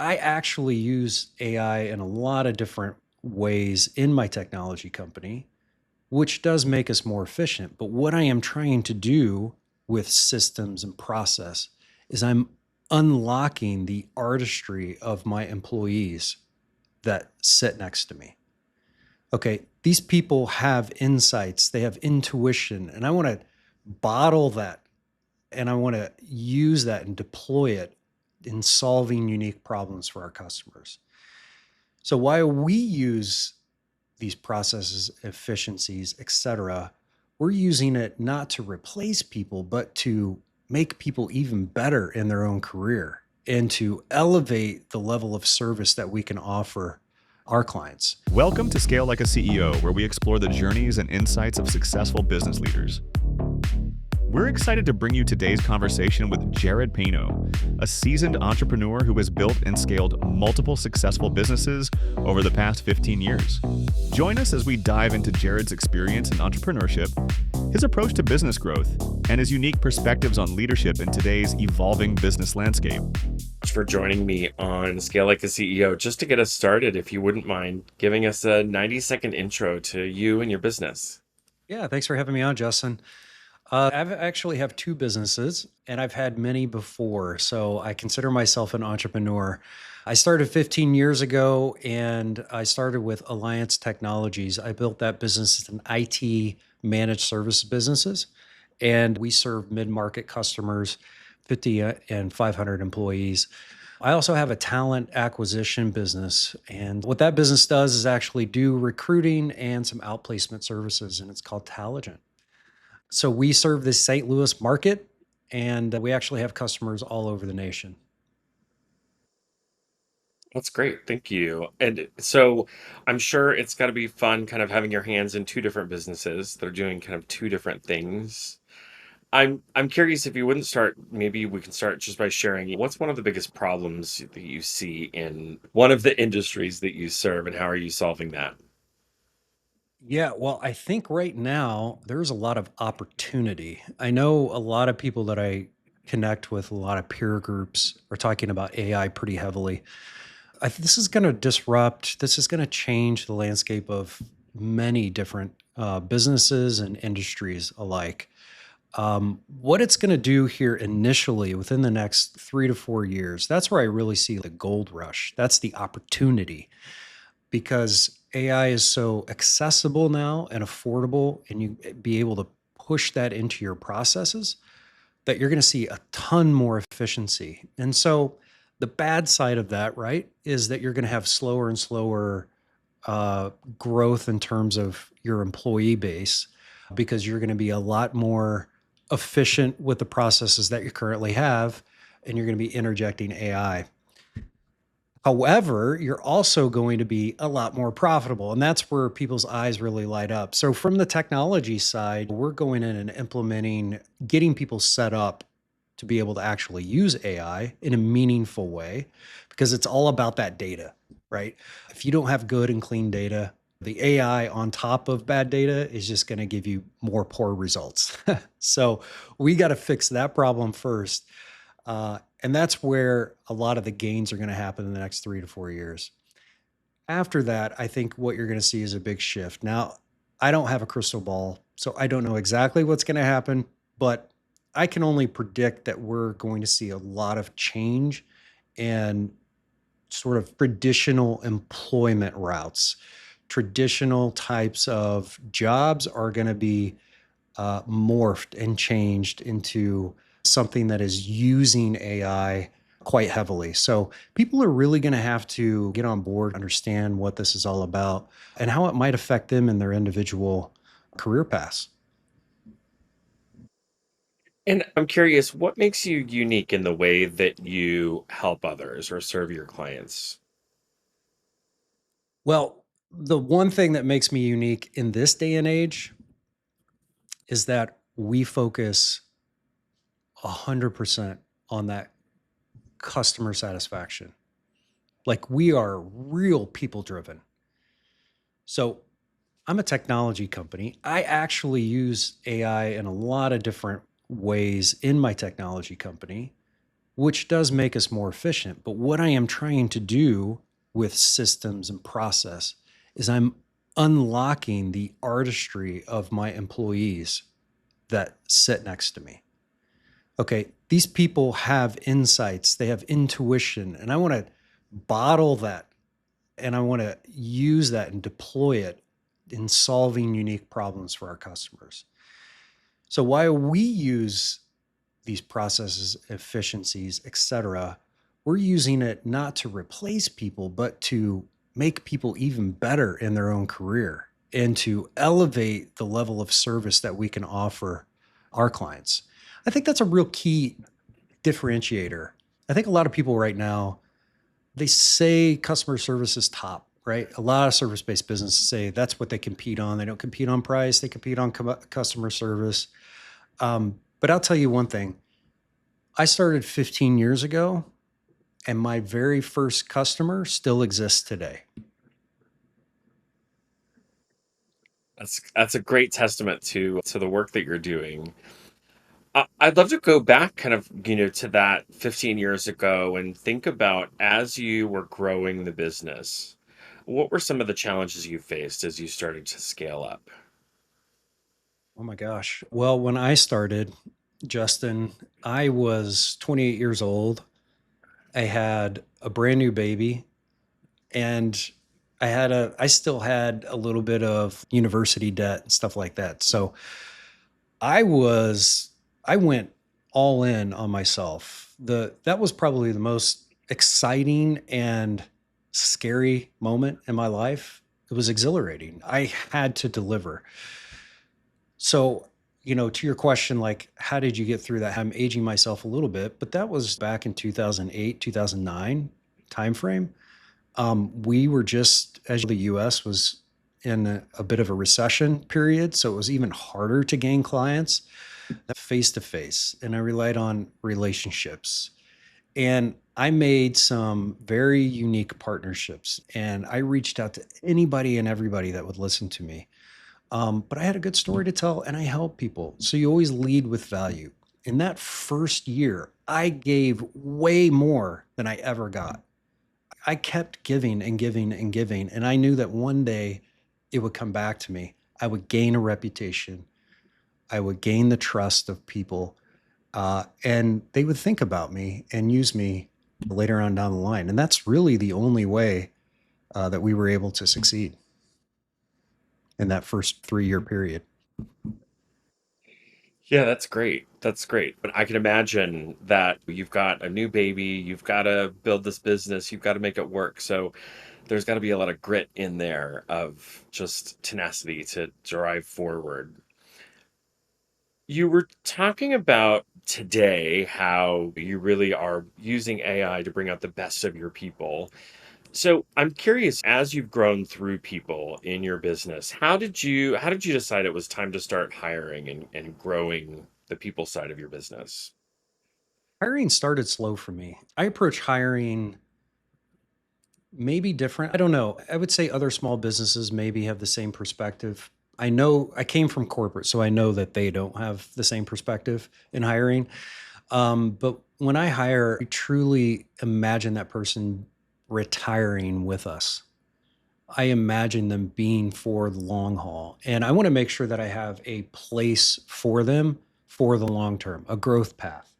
I actually use AI in a lot of different ways in my technology company, which does make us more efficient. But what I am trying to do with systems and process is I'm unlocking the artistry of my employees that sit next to me. Okay, these people have insights, they have intuition, and I want to bottle that and I want to use that and deploy it in solving unique problems for our customers. So while we use these processes, efficiencies, et cetera, we're using it not to replace people, but to make people even better in their own career and to elevate the level of service that we can offer our clients. Welcome to Scale Like a CEO, where we explore the journeys and insights of successful business leaders. We're excited to bring you today's conversation with Jared Peno, a seasoned entrepreneur who has built and scaled multiple successful businesses over the past 15 years. Join us as we dive into Jared's experience in entrepreneurship, his approach to business growth, and his unique perspectives on leadership in today's evolving business landscape. For joining me on Scale Like a CEO. Just to get us started, if you wouldn't mind giving us a 90-second intro to you and your business. Yeah, thanks for having me on, Justin. I've actually have two businesses and I've had many before. So I consider myself an entrepreneur. I started 15 years ago and I started with Alliance Technologies. I built that business as an IT managed service businesses. And we serve mid-market customers, 50 and 500 employees. I also have a talent acquisition business. And what that business does is actually do recruiting and some outplacement services, and it's called Taligent. So we serve the St. Louis market, and we actually have customers all over the nation. That's great. Thank you. And so I'm sure it's got to be fun kind of having your hands in two different businesses that are doing kind of two different things. I'm curious if you wouldn't start, maybe we can start just by sharing what's one of the biggest problems that you see in one of the industries that you serve and how are you solving that? Yeah, well, I think right now there's a lot of opportunity. I know a lot of people that I connect with, a lot of peer groups are talking about AI pretty heavily. This is going to disrupt, this is going to change the landscape of many different businesses and industries alike. What it's going to do here initially within the next 3 to 4 years, that's where I really see the gold rush. That's the opportunity because AI is so accessible now and affordable, and you be able to push that into your processes that you're going to see a ton more efficiency. And so the bad side of that, right, is that you're going to have slower and slower growth in terms of your employee base because you're going to be a lot more efficient with the processes that you currently have, and you're going to be interjecting AI. However, you're also going to be a lot more profitable, and that's where people's eyes really light up. So, from the technology side, we're going in and implementing, getting people set up to be able to actually use AI in a meaningful way because it's all about that data, right? If you don't have good and clean data, the AI on top of bad data is just going to give you more poor results. So, we got to fix that problem first. And that's where a lot of the gains are going to happen in the next 3 to 4 years. After that, I think what you're going to see is a big shift. Now, I don't have a crystal ball, so I don't know exactly what's going to happen, but I can only predict that we're going to see a lot of change and sort of traditional employment routes. Traditional types of jobs are going to be morphed and changed into something that is using AI quite heavily. So people are really going to have to get on board, understand what this is all about, and how it might affect them in their individual career paths. And I'm curious, what makes you unique in the way that you help others or serve your clients? Well, the one thing that makes me unique in this day and age is that we focus 100% on that customer satisfaction. Like we are real people driven. So I'm a technology company. I actually use AI in a lot of different ways in my technology company, which does make us more efficient. But what I am trying to do with systems and process is I'm unlocking the artistry of my employees that sit next to me. Okay, these people have insights, they have intuition, and I want to bottle that and I want to use that and deploy it in solving unique problems for our customers. So while we use these processes, efficiencies, et cetera, we're using it not to replace people, but to make people even better in their own career and to elevate the level of service that we can offer our clients. I think that's a real key differentiator. I think a lot of people right now, they say customer service is top, right? A lot of service-based businesses say that's what they compete on. They don't compete on price, they compete on customer service. But I'll tell you one thing. I started 15 years ago, and my very first customer still exists today. That's a great testament to the work that you're doing. I'd love to go back kind of, to that 15 years ago and think about as you were growing the business, what were some of the challenges you faced as you started to scale up? Oh my gosh. Well, when I started, Justin, I was 28 years old. I had a brand new baby and I still had a little bit of university debt and stuff like that. So I was I went all in on myself. That was probably the most exciting and scary moment in my life. It was exhilarating. I had to deliver. So, to your question, like, how did you get through that? I'm aging myself a little bit, but that was back in 2008, 2009 timeframe. We were just, as the US was in a bit of a recession period. So it was even harder to gain clients face to face. And I relied on relationships. And I made some very unique partnerships. And I reached out to anybody and everybody that would listen to me. But I had a good story to tell and I help people. So you always lead with value. In that first year, I gave way more than I ever got. I kept giving and giving and giving. And I knew that one day it would come back to me. I would gain a reputation. I would gain the trust of people. And they would think about me and use me later on down the line. And that's really the only way that we were able to succeed in that first 3 year period. Yeah, that's great. That's great. But I can imagine that you've got a new baby, you've got to build this business, you've got to make it work. So there's got to be a lot of grit in there of just tenacity to drive forward. You were talking about today how you really are using AI to bring out the best of your people. So I'm curious, as you've grown through people in your business, how did you decide it was time to start hiring and growing the people side of your business? Hiring started slow for me. I approach hiring maybe different. I don't know. I would say other small businesses maybe have the same perspective. I know I came from corporate, so I know that they don't have the same perspective in hiring. But when I hire, I truly imagine that person retiring with us. I imagine them being for the long haul. And I want to make sure that I have a place for them for the long term, a growth path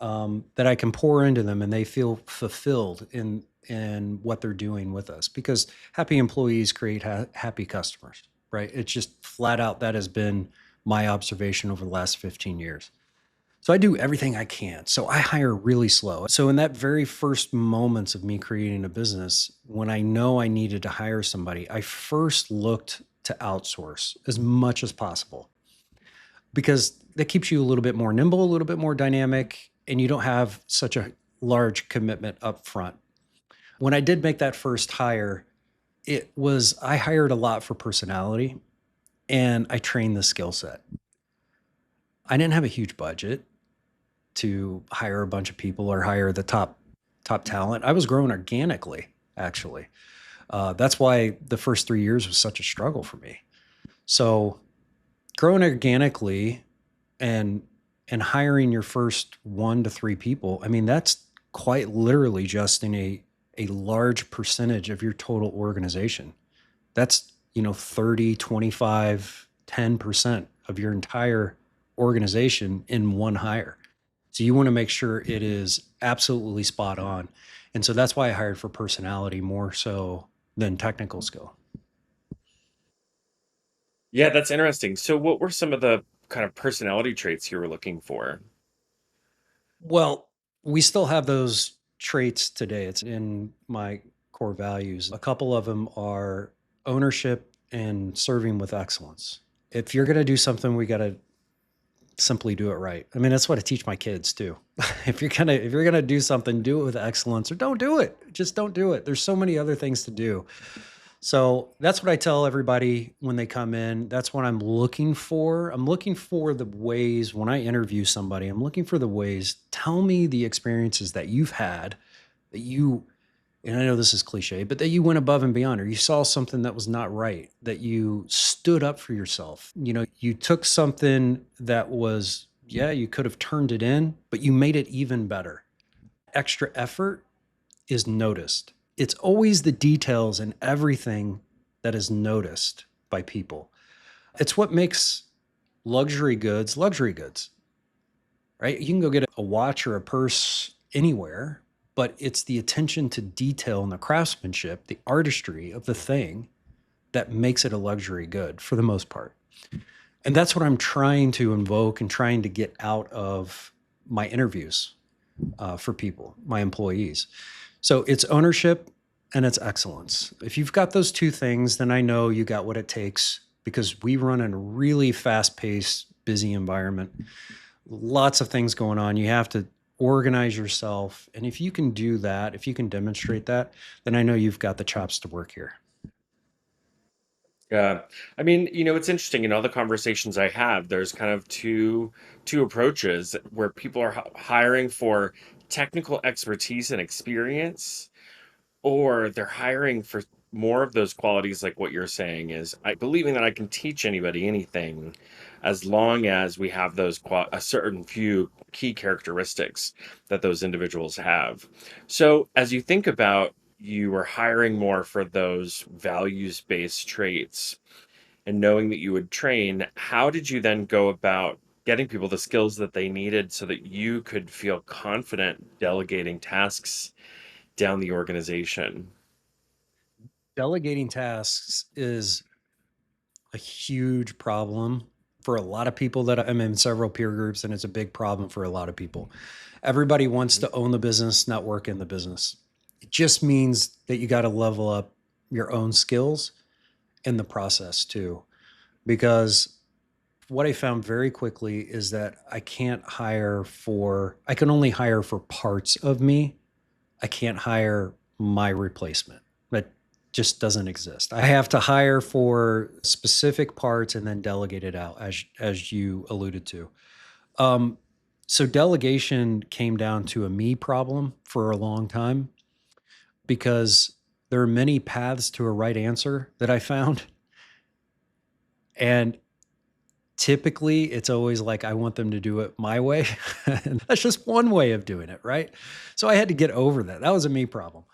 that I can pour into them and they feel fulfilled in what they're doing with us because happy employees create happy customers, right? It's just flat out that has been my observation over the last 15 years. So I do everything I can. So I hire really slow. So in that very first moments of me creating a business, when I know I needed to hire somebody, I first looked to outsource as much as possible because that keeps you a little bit more nimble, a little bit more dynamic, and you don't have such a large commitment up front. When I did make that first hire, I hired a lot for personality and I trained the skill set. I didn't have a huge budget to hire a bunch of people or hire the top talent. I was growing organically, actually. That's why the first 3 years was such a struggle for me. So growing organically and And hiring your first 1 to 3 people, I mean, that's quite literally just in a large percentage of your total organization. That's, 30, 25, 10% of your entire organization in one hire. So you want to make sure it is absolutely spot on. And so that's why I hired for personality more so than technical skill. Yeah, that's interesting. So what were some of the kind of personality traits you were looking for? Well, we still have those traits today. It's in my core values. A couple of them are ownership and serving with excellence. If you're going to do something, we got to simply do it right. I mean, that's what I teach my kids too. If you're gonna do something, do it with excellence, or don't do it. Just don't do it. There's so many other things to do. So that's what I tell everybody when they come in. That's what I'm looking for. I'm looking for the ways when I interview somebody, I'm looking for the ways. Tell me the experiences that you've had that you, and I know this is cliche, but that you went above and beyond, or you saw something that was not right, that you stood up for yourself. You took something that was, yeah, you could have turned it in, but you made it even better. Extra effort is noticed. It's always the details and everything that is noticed by people. It's what makes luxury goods, right? You can go get a watch or a purse anywhere, but it's the attention to detail and the craftsmanship, the artistry of the thing that makes it a luxury good for the most part. And that's what I'm trying to invoke and trying to get out of my interviews for people, my employees. So it's ownership and it's excellence. If you've got those two things, then I know you got what it takes because we run in a really fast paced, busy environment. Lots of things going on. You have to organize yourself. And if you can do that, if you can demonstrate that, then I know you've got the chops to work here. Yeah. I mean, it's interesting in all the conversations I have, there's kind of two approaches where people are hiring for technical expertise and experience, or they're hiring for more of those qualities like what you're saying is I believing that I can teach anybody anything as long as we have those a certain few key characteristics that those individuals have. So as you think about you are hiring more for those values-based traits and knowing that you would train, how did you then go about getting people the skills that they needed so that you could feel confident delegating tasks down the organization? Delegating tasks is a huge problem for a lot of people that I'm in several peer groups, and it's a big problem for a lot of people. Everybody wants Mhm. to own the business, not work in the business. It just means that you got to level up your own skills in the process too. Because what I found very quickly is that I can only hire for parts of me. I can't hire my replacement. That just doesn't exist. I have to hire for specific parts and then delegate it out, as you alluded to. Um, so delegation came down to a me problem for a long time because there are many paths to a right answer that I found, and typically it's always like I want them to do it my way. And that's just one way of doing it, right? So I had to get over that. That was a me problem.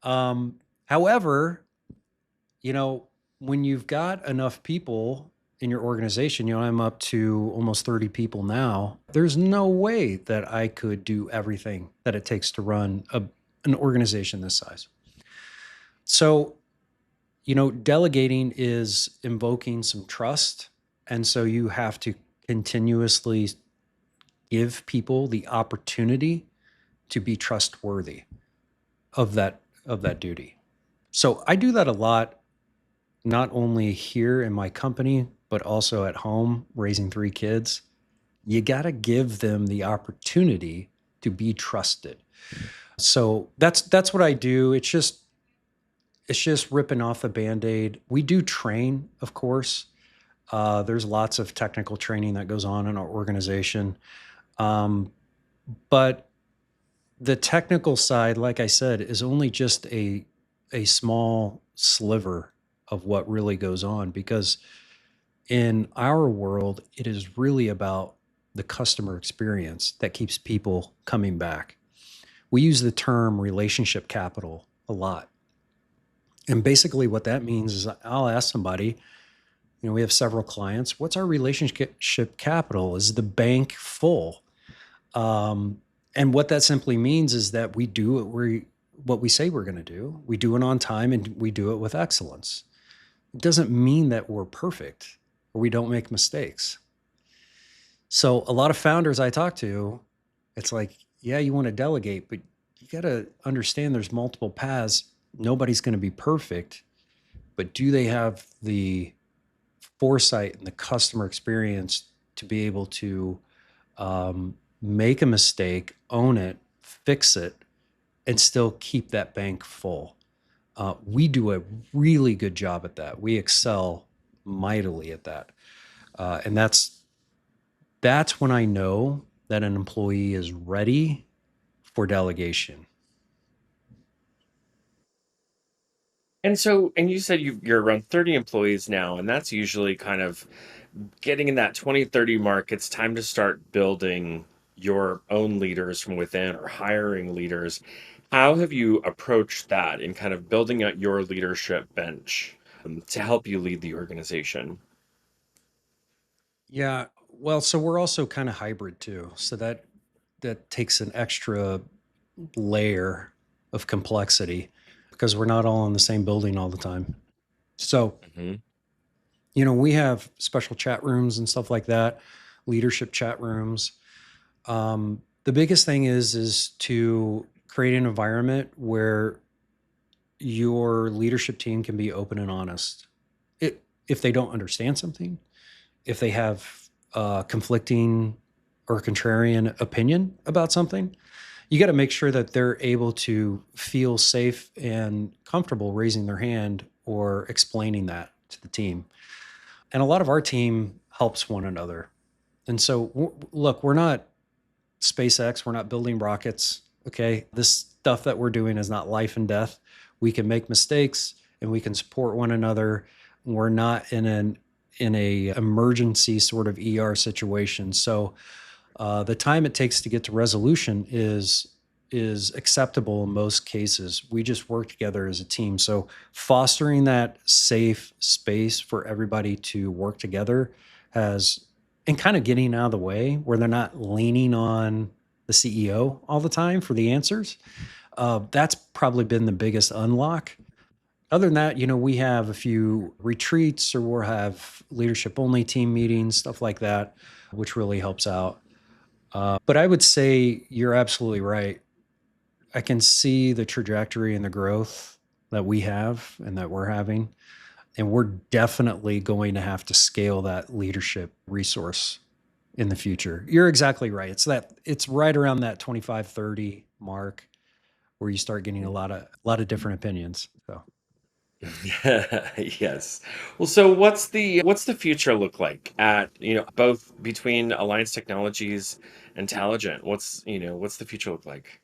Um, However, you know, when you've got enough people in your organization, I'm up to almost 30 people now. There's no way that I could do everything that it takes to run an organization this size. So, delegating is invoking some trust. And so you have to continuously give people the opportunity to be trustworthy of that duty. So I do that a lot, not only here in my company, but also at home raising 3 kids. You got to give them the opportunity to be trusted. So that's what I do. It's just ripping off the band-aid. We do train, of course. There's lots of technical training that goes on in our organization. Um, but the technical side, like I said, is only just a small sliver of what really goes on because in our world, it is really about the customer experience that keeps people coming back. We use the term relationship capital a lot. And basically, what that means is I'll ask somebody, we have several clients, what's our relationship capital? Is the bank full? Um, and what that simply means is that we do what we say we're going to do. We do it on time and we do it with excellence. It doesn't mean that we're perfect or we don't make mistakes. So a lot of founders I talk to, it's like, yeah, you want to delegate, but you got to understand there's multiple paths. Nobody's going to be perfect, but do they have the foresight and the customer experience to be able to make a mistake, own it, fix it, and still keep that bank full? We do a really good job at that. We excel mightily at that, and that's when I know that an employee is ready for delegation. And you said you're around 30 employees now, and that's usually kind of getting in that 20-30 mark. It's time to start building your own leaders from within or hiring leaders. How have you approached that in kind of building out your leadership bench to help you lead the organization? Yeah, well, so we're also kind of hybrid too. So that takes an extra layer of complexity because we're not all in the same building all the time. So, Hmm. we have special chat rooms and stuff like that, leadership chat rooms. The biggest thing is to create an environment where your leadership team can be open and honest. If they don't understand something, if they have conflicting or contrarian opinion about something, you got to make sure that they're able to feel safe and comfortable raising their hand or explaining that to the team. And a lot of our team helps one another. And so, look, we're not SpaceX, we're not building rockets. Okay. This stuff that we're doing is not life and death. We can make mistakes and we can support one another. We're not in a emergency sort of situation. So the time it takes to get to resolution is acceptable in most cases. We just work together as a team. So fostering that safe space for everybody to work together has, and kind of getting out of the way where they're not leaning on the CEO all the time for the answers. That's probably been the biggest unlock. Other than that, we have a few retreats or we'll have leadership only team meetings, stuff like that, which really helps out. But I would say you're absolutely right. I can see the trajectory and the growth that we have and that we're having. And we're definitely going to have to scale that leadership resource in the future. You're exactly right. It's right around that 25, 30 mark where you start getting a lot of different opinions. So Yes. Well, so what's the future look like at, both between Alliance Technologies and Taligent? What's the future look like?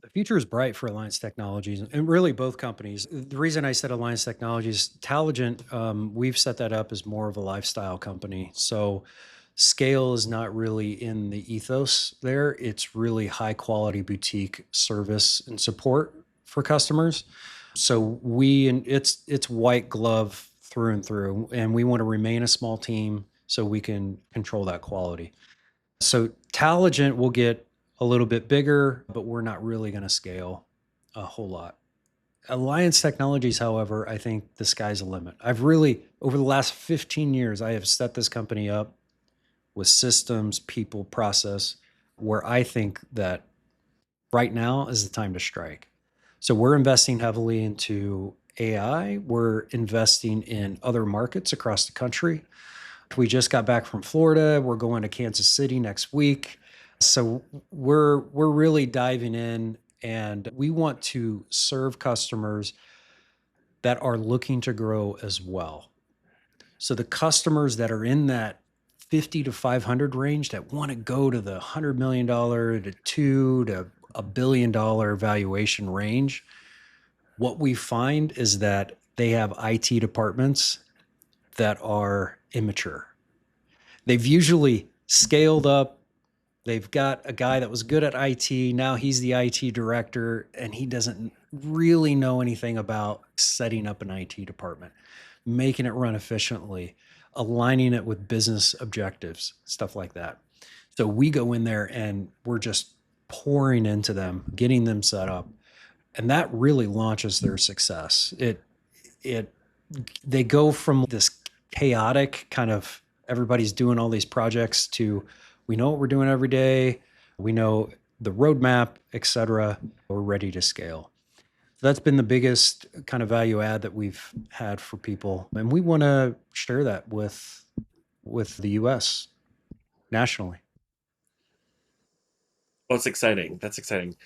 the future is bright for Alliance Technologies and really both companies. The reason I said Alliance Technologies, Taligent, we've set that up as more of a lifestyle company. So scale is not really in the ethos there. It's really high quality boutique service and support for customers. So and it's white glove through and through, and we want to remain a small team so we can control that quality. So Taligent will get a little bit bigger, but we're not really going to scale a whole lot. Alliance Technologies, however, I think the sky's the limit. I've really, over the last 15 years, I have set this company up with systems, people, process, where I think that right now is the time to strike. So we're investing heavily into AI. We're investing in other markets across the country. We just got back from Florida. We're going to Kansas City next week. So we're really diving in and we want to serve customers that are looking to grow as well. So the customers that are in that 50 to 500 range that want to go to the $100 million to two to $1 billion valuation range, what we find is that they have IT departments that are immature. They've usually scaled up. They've got a guy that was good at IT. Now he's the IT director, and he doesn't really know anything about setting up an IT department, making it run efficiently, aligning it with business objectives, stuff like that. So we go in there and we're just pouring into them, getting them set up, and that really launches their success. It they go from this chaotic kind of everybody's doing all these projects to we know what we're doing every day, we know the roadmap, etc. We're ready to scale. So that's been the biggest kind of value add that we've had for people, and we want to share that with the US nationally. Well, it's exciting. That's exciting.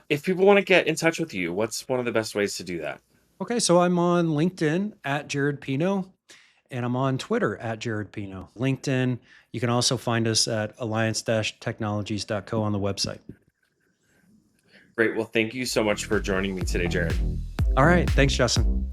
If people want to get in touch with you, what's one of the best ways to do that? Okay, so I'm on LinkedIn at Jared Peno, and I'm on Twitter at Jared Peno. LinkedIn, you can also find us at alliance-technologies.co on the website. Great. Well, thank you so much for joining me today, Jared. All right, thanks, Justin.